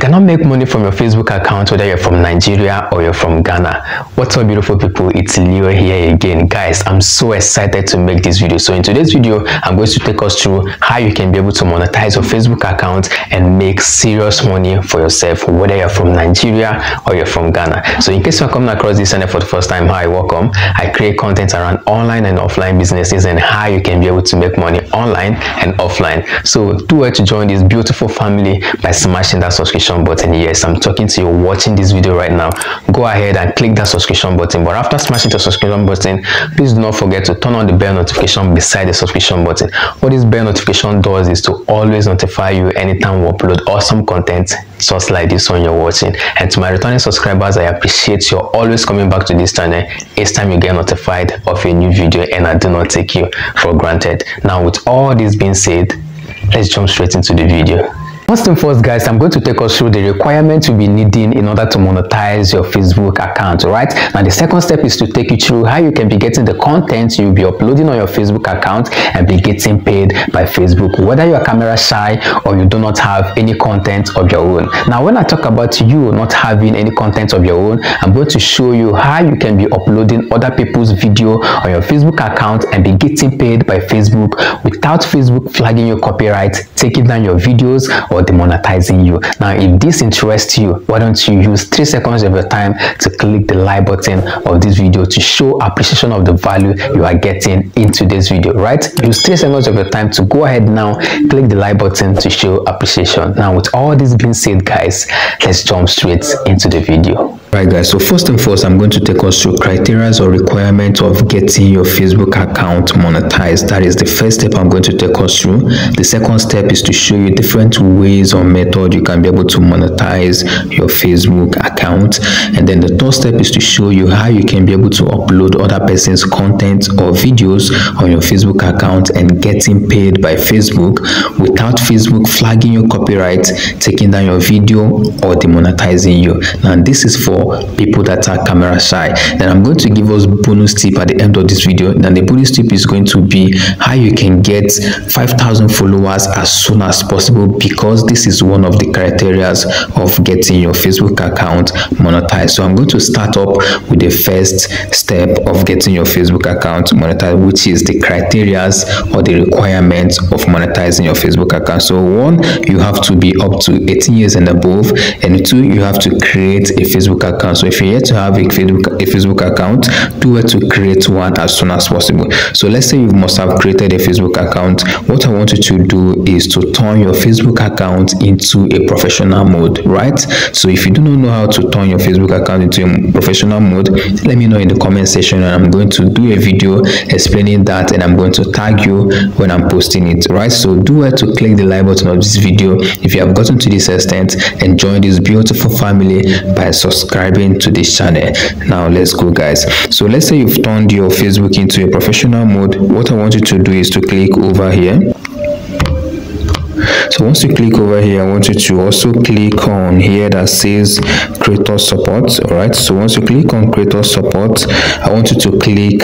cannot make money from your Facebook account whether you're from Nigeria or you're from Ghana. What's up, beautiful people? It's Leo here again. Guys, I'm so excited to make this video. So in today's video, I'm going to take us through how you can be able to monetize your Facebook account and make serious money for yourself, whether you're from Nigeria or you're from Ghana. So in case you're coming across this channel for the first time, hi, welcome. I create content around online and offline businesses and how you can be able to make money online and offline. So do well to join this beautiful family by smashing that subscription button. Yes, I'm talking to you watching this video right now. Go ahead and click that subscription button, but after smashing the subscription button, please do not forget to turn on the bell notification beside the subscription button. What this bell notification does is to always notify you anytime we upload awesome content just like this one you're watching. And to my returning subscribers, I appreciate you're always coming back to this channel each time you get notified of a new video, and I do not take you for granted. Now, with all this being said, let's jump straight into the video. First and first, guys, I'm going to take us through the requirements you'll be needing in order to monetize your Facebook account. Right now, the second step is to take you through how you can be getting the content you'll be uploading on your Facebook account and be getting paid by Facebook, whether you're camera shy or you do not have any content of your own. Now, when I talk about you not having any content of your own, I'm going to show you how you can be uploading other people's video on your Facebook account and be getting paid by Facebook without Facebook flagging your copyright, taking down your videos, or demonetizing you. Now, if this interests you, why don't you use 3 seconds of your time to click the like button of this video to show appreciation of the value you are getting into this video, right? Use 3 seconds of your time to go ahead now, click the like button to show appreciation. Now, with all this being said, guys, let's jump straight into the video. Right, guys, so first and foremost, I'm going to take us through criteria or requirements of getting your Facebook account monetized. That is the first step I'm going to take us through. The second step is to show you different ways or method you can be able to monetize your Facebook account. And then the third step is to show you how you can be able to upload other person's content or videos on your Facebook account and getting paid by Facebook without Facebook flagging your copyright, taking down your video, or demonetizing you. Now, this is for people that are camera shy. Then I'm going to give us bonus tip at the end of this video. Then the bonus tip is going to be how you can get 5,000 followers as soon as possible, because this is one of the criteria of getting your Facebook account monetized. So I'm going to start up with the first step of getting your Facebook account monetized, which is the criteria or the requirements of monetizing your Facebook account. So 1, you have to be up to 18 years and above, and 2, you have to create a Facebook account. So if you're yet to have a Facebook account, do it to create one as soon as possible. So let's say you must have created a Facebook account. What I want you to do is to turn your Facebook account into a professional mode, right? So if you do not know how to turn your Facebook account into a professional mode, let me know in the comment section, and I'm going to do a video explaining that, and I'm going to tag you when I'm posting it, right? So do it to click the like button of this video if you have gotten to this extent, and join this beautiful family by subscribing to this channel. Now let's go, guys. So let's say you've turned your Facebook into a professional mode. What I want you to do is to click over here. So once you click over here, I want you to also click on here that says creator support. All right, so once you click on creator support, I want you to click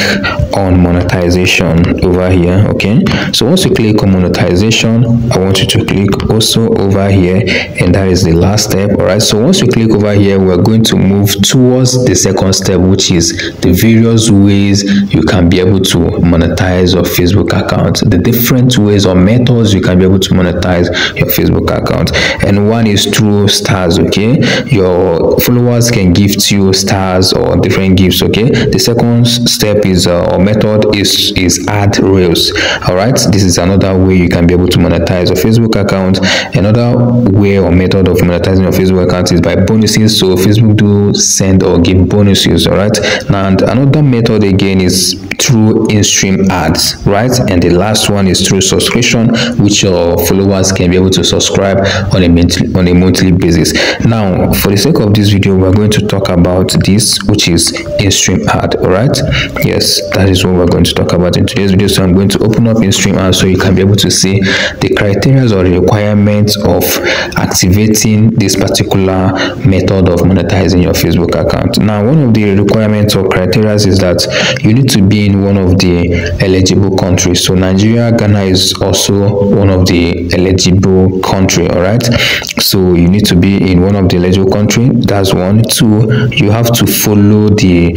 on monetization over here. Okay, so once you click on monetization, I want you to click also over here, and that is the last step. All right, so once you click over here, we're going to move towards the second step, which is the various ways you can be able to monetize your Facebook account, the different ways or methods you can be able to monetize your Facebook account. And one is through stars. Okay, your followers can gift you stars or different gifts. Okay, the second step is or method is ad reels. All right, this is another way you can be able to monetize your Facebook account. Another way or method of monetizing your Facebook account is by bonuses. So Facebook do send or give bonuses. All right, and another method again is through in-stream ads, right? And the last one is through subscription, which your followers can be able to subscribe on a monthly basis. Now, for the sake of this video, we're going to talk about this, which is in-stream ad. All right, yes, that is what we're going to talk about in today's video. So I'm going to open up in-stream ad so you can be able to see the criteria or the requirements of activating this particular method of monetizing your Facebook account. Now, one of the requirements or criteria is that you need to be in one of the eligible countries. So Nigeria, Ghana is also one of the eligible eligible country. All right, so you need to be in one of the eligible country. That's one. Two, you have to follow the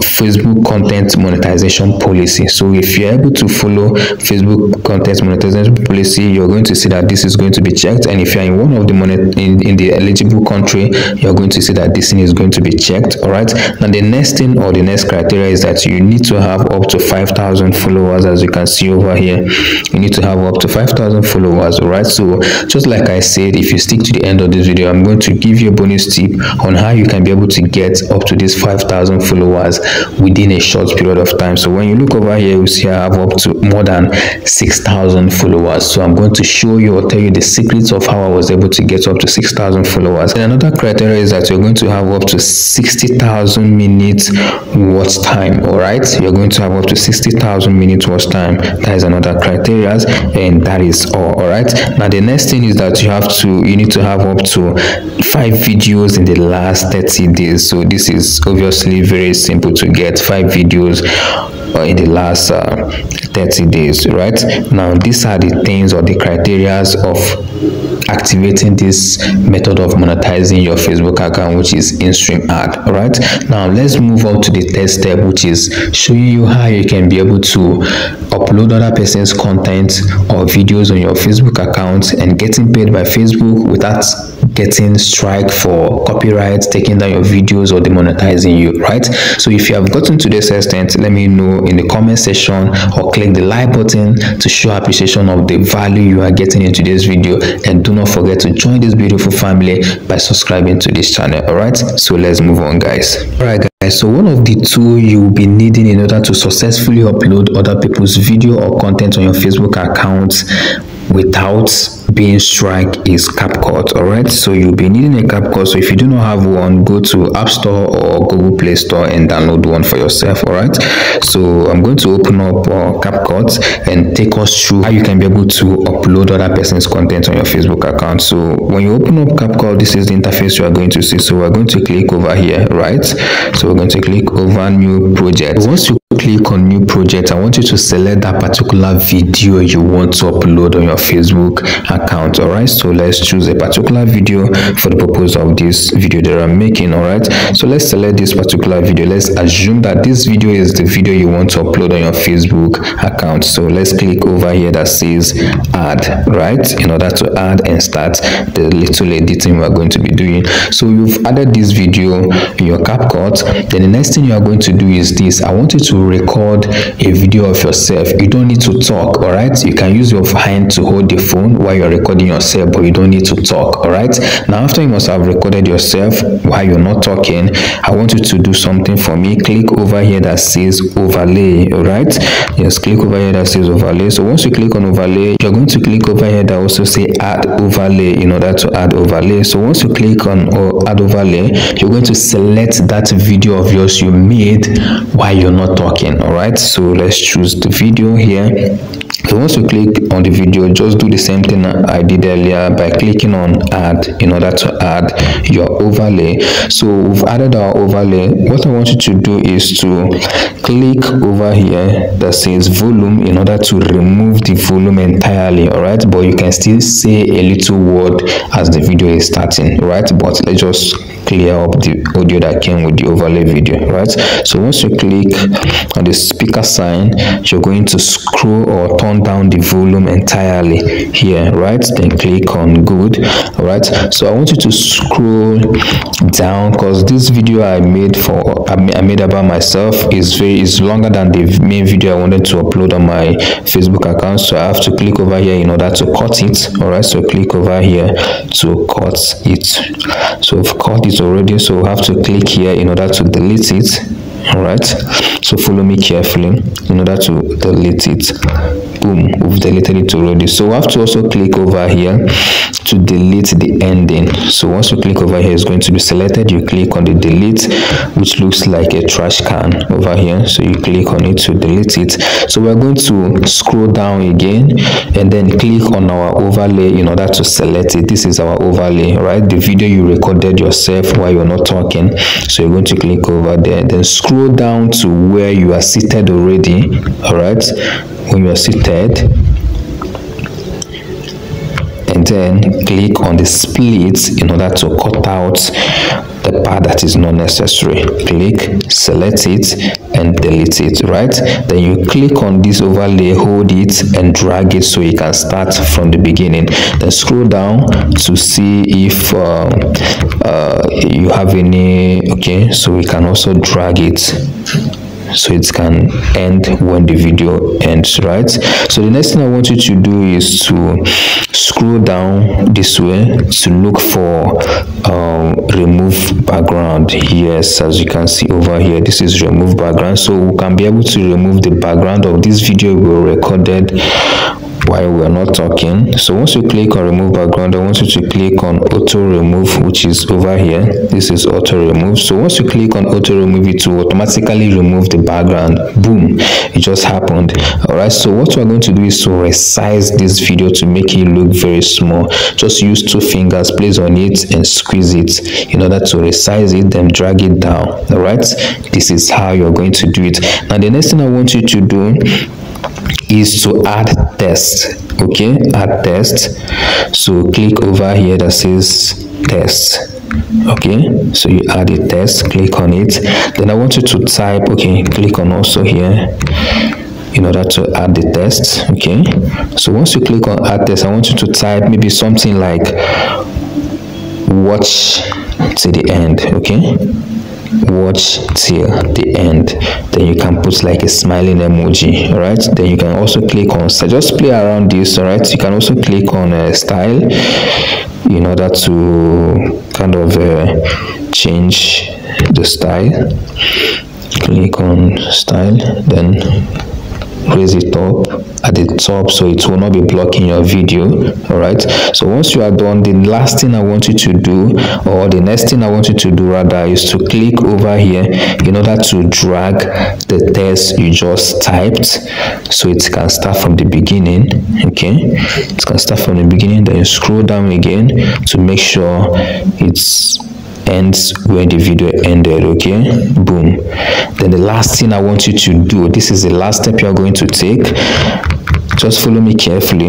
Facebook content monetization policy. So if you're able to follow Facebook content monetization policy, you're going to see that this is going to be checked. And if you're in one of the in the eligible country, you're going to see that this thing is going to be checked. All right, now the next thing or the next criteria is that you need to have up to 5,000 followers. As you can see over here, you need to have up to 5,000 followers. All right, so just like I said, if you stick to the end of this video, I'm going to give you a bonus tip on how you can be able to get up to these 5,000 followers within a short period of time. So when you look over here, you see I have up to more than 6,000 followers. So I'm going to show you or tell you the secrets of how I was able to get up to 6,000 followers. And another criteria is that you're going to have up to 60,000 minutes watch time. All right, you're going to have up to 60,000 minutes watch time. That is another criteria, and that is all right. Now the next thing is that you need to have up to 5 videos in the last 30 days. So this is obviously very simple to get 5 videos in the last 30 days. Right now, these are the things or the criteria of activating this method of monetizing your Facebook account, which is in-stream ad. All right, now let's move on to the third step, which is showing you how you can be able to upload other person's content or videos on your Facebook account and getting paid by Facebook without getting strike for copyright, taking down your videos, or demonetizing you. Right, so if you have gotten to this extent, let me know in the comment section or click the like button to show appreciation of the value you are getting into this video. And do not forget to join this beautiful family by subscribing to this channel. All right, so let's move on, guys. All right, guys, so one of the tools you will be needing in order to successfully upload other people's video or content on your Facebook account without being strike is CapCut. All right, so you'll be needing a CapCut. So if you do not have one, go to App Store or Google Play Store and download one for yourself. All right, so I'm going to open up CapCut and take us through how you can be able to upload other person's content on your Facebook account. So when you open up CapCut, this is the interface you are going to see. So we're going to click over here, right? So we're going to click over new project. Once you click on new project, I want you to select that particular video you want to upload on your Facebook account. All right, so let's choose a particular video for the purpose of this video that I'm making. All right, so let's select this particular video. Let's assume that this video is the video you want to upload on your Facebook account. So let's click over here that says add, right, in order to add and start the little editing we're going to be doing. So you've added this video in your CapCut. Then the next thing you are going to do is this. I want you to record a video of yourself. You don't need to talk. All right, you can use your hand to hold the phone while you're recording yourself, but you don't need to talk. All right, now after you must have recorded yourself while you're not talking, I want you to do something for me. Click over here that says overlay. All right, yes, click over here that says overlay. So once you click on overlay, you're going to click over here that also say add overlay in order to add overlay. So once you click on add overlay, you're going to select that video of yours you made while you're not talking. All right, so let's choose the video here. So once you click on the video, just do the same thing I did earlier by clicking on add in order to add your overlay. So we've added our overlay. What I want you to do is to click over here that says volume in order to remove the volume entirely. All right, but you can still say a little word as the video is starting. Right, but let's just clear up the audio that came with the overlay video. Right, so once you click on the speaker sign, you're going to scroll or turn down the volume entirely here, right? Then click on good. All right, so I want you to scroll down because this video I made about myself is longer than the main video I wanted to upload on my Facebook account, so I have to click over here in order to cut it. All right, so click over here to cut it. So I've cut it already, so I have to click here in order to delete it. All right, so follow me carefully in order to delete it. Boom, we've deleted it already. So we have to also click over here to delete the ending. So once you click over here, it's going to be selected. You click on the delete, which looks like a trash can over here, so you click on it to delete it. So we're going to scroll down again and then click on our overlay in order to select it. This is our overlay, right? The video you recorded yourself while you're not talking. So you're going to click over there, then scroll down to where you are seated already. All right, when you are seated, and then click on the split in order to cut out the part that is not necessary. Click, select it, and delete it, right? Then you click on this overlay, hold it and drag it so you can start from the beginning. Then scroll down to see if you have any. Okay, so we can also drag it so it can end when the video ends, right? So the next thing I want you to do is to scroll down this way to look for remove background. Yes, as you can see over here, this is remove background, so we can be able to remove the background of this video we recorded while we're not talking. So once you click on remove background, I want you to click on auto remove, which is over here. This is auto remove. So once you click on auto remove, it will automatically remove the background. Boom, it just happened. All right, so what we're going to do is to resize this video to make it look very small. Just use 2 fingers, place on it and squeeze it in order to resize it, then drag it down. All right, this is how you're going to do it. Now the next thing I want you to do is to add text. Okay, add text. So click over here that says text. Okay, so you add a text, click on it. Then I want you to type. Okay, click on also here in order to add the text. Okay, so once you click on add text, I want you to type maybe something like watch to the end. Okay, watch till the end. Then you can put like a smiling emoji. All right, then you can also click on, so just play around this. All right, you can also click on style in order to kind of change the style. Click on style, then raise it up at the top so it will not be blocking your video. All right, so once you are done, the last thing I want you to do, or the next thing I want you to do rather, is to click over here in order to drag the text you just typed so it can start from the beginning. Okay, it can start from the beginning. Then you scroll down again to make sure it's ends where the video ended. Okay, boom. Then the last thing I want you to do, this is the last step you are going to take, just follow me carefully,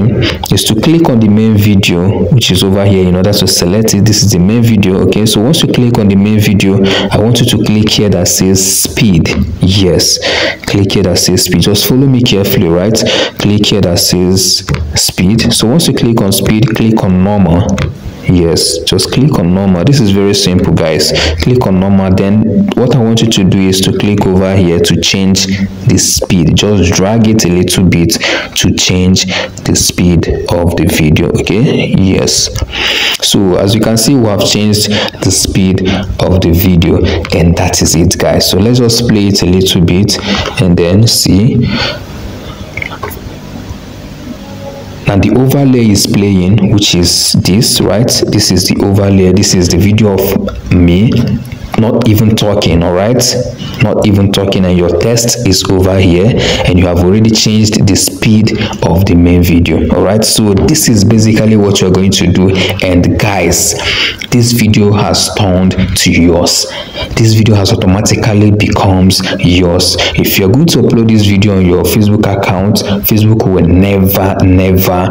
is to click on the main video, which is over here, in order to select it. This is the main video. Okay, so once you click on the main video, I want you to click here that says speed. Yes, click here that says speed. Just follow me carefully, right? Click here that says speed. So once you click on speed, click on normal. Yes, just click on normal. This is very simple, guys. Click on normal. Then what I want you to do is to click over here to change the speed. Just drag it a little bit to change the speed of the video. Okay, yes. So as you can see, we have changed the speed of the video, and that is it, guys. So let's just play it a little bit and then see. Now the overlay is playing, which is this, right? This is the overlay. This is the video of me not even talking. All right, not even talking, and your text is over here, and you have already changed the speed of the main video. All right, so this is basically what you're going to do. And guys, this video has turned to yours. This video has automatically becomes yours. If you're going to upload this video on your Facebook account, Facebook will never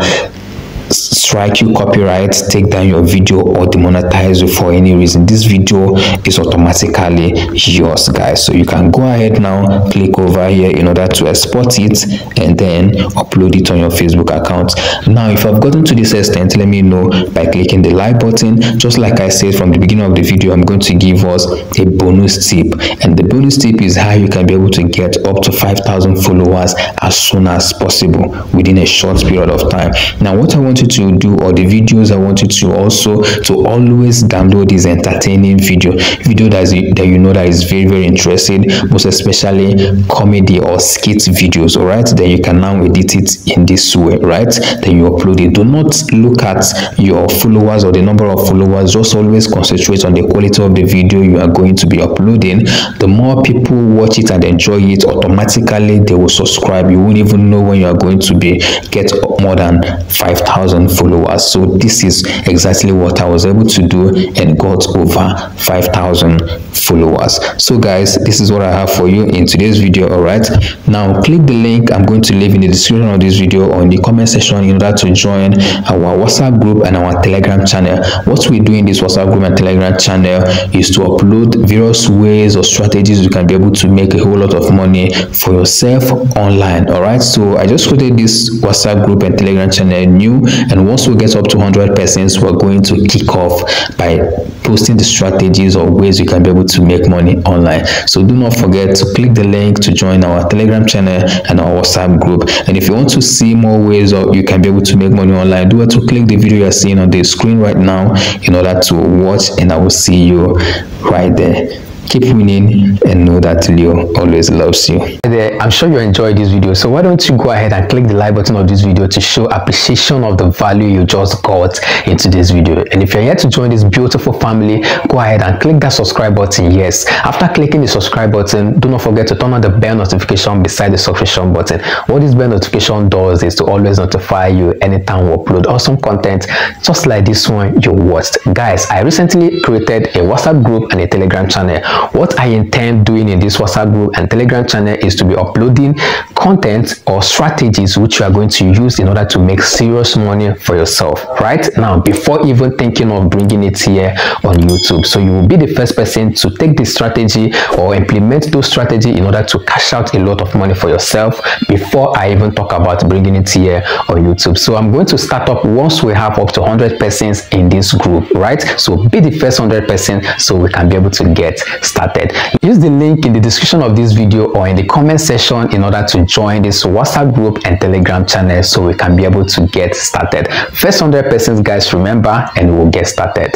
strike you copyright, take down your video, or demonetize you for any reason. This video is automatically yours, guys. So you can go ahead now, click over here in order to export it and then upload it on your Facebook account. Now if I've gotten to this extent, let me know by clicking the like button. Just like I said from the beginning of the video, I'm going to give us a bonus tip, and the bonus tip is how you can be able to get up to 5,000 followers as soon as possible within a short period of time. Now what I want you to do, or the videos I want you to also to always download, is entertaining video that you know that is very interesting, most especially comedy or skit videos. All right, then you can now edit it in this way, right? Then you upload it. Do not look at your followers or the number of followers, just always concentrate on the quality of the video you are going to be uploading. The more people watch it and enjoy it, automatically they will subscribe. You won't even know when you are going to be get more than 5,000 5,000 followers. So this is exactly what I was able to do and got over 5,000 followers. So guys, this is what I have for you in today's video. All right, now click the link I'm going to leave in the description of this video or in the comment section in order to join our WhatsApp group and our Telegram channel. What we do in this WhatsApp group and Telegram channel is to upload various ways or strategies you can be able to make a whole lot of money for yourself online. All right, so I just created this WhatsApp group and Telegram channel new, and once we get up to 100 persons, we're going to kick off by posting the strategies or ways you can be able to make money online. So do not forget to click the link to join our Telegram channel and our WhatsApp group. And if you want to see more ways or you can be able to make money online, do it to click the video you're seeing on the screen right now in order to watch, and I will see you right there. Keep winning and know that Leo always loves you. Hey there, I'm sure you enjoyed this video, so why don't you go ahead and click the like button of this video to show appreciation of the value you just got into this video. And if you're here to join this beautiful family, go ahead and click that subscribe button. Yes, after clicking the subscribe button, do not forget to turn on the bell notification beside the subscription button. What this bell notification does is to always notify you anytime we upload awesome content just like this one you watched. Guys, I recently created a WhatsApp group and a Telegram channel. What I intend doing in this WhatsApp group and Telegram channel is to be uploading content or strategies which you are going to use in order to make serious money for yourself right now, before even thinking of bringing it here on YouTube. So you will be the first person to take this strategy or implement those strategies in order to cash out a lot of money for yourself before I even talk about bringing it here on YouTube. So I'm going to start up once we have up to 100 persons in this group, right? So be the first 100 persons so we can be able to get started. Use the link in the description of this video or in the comment section in order to join this WhatsApp group and Telegram channel so we can be able to get started. First 100 persons, guys, remember, and we'll get started.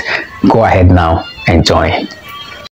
Go ahead now and join.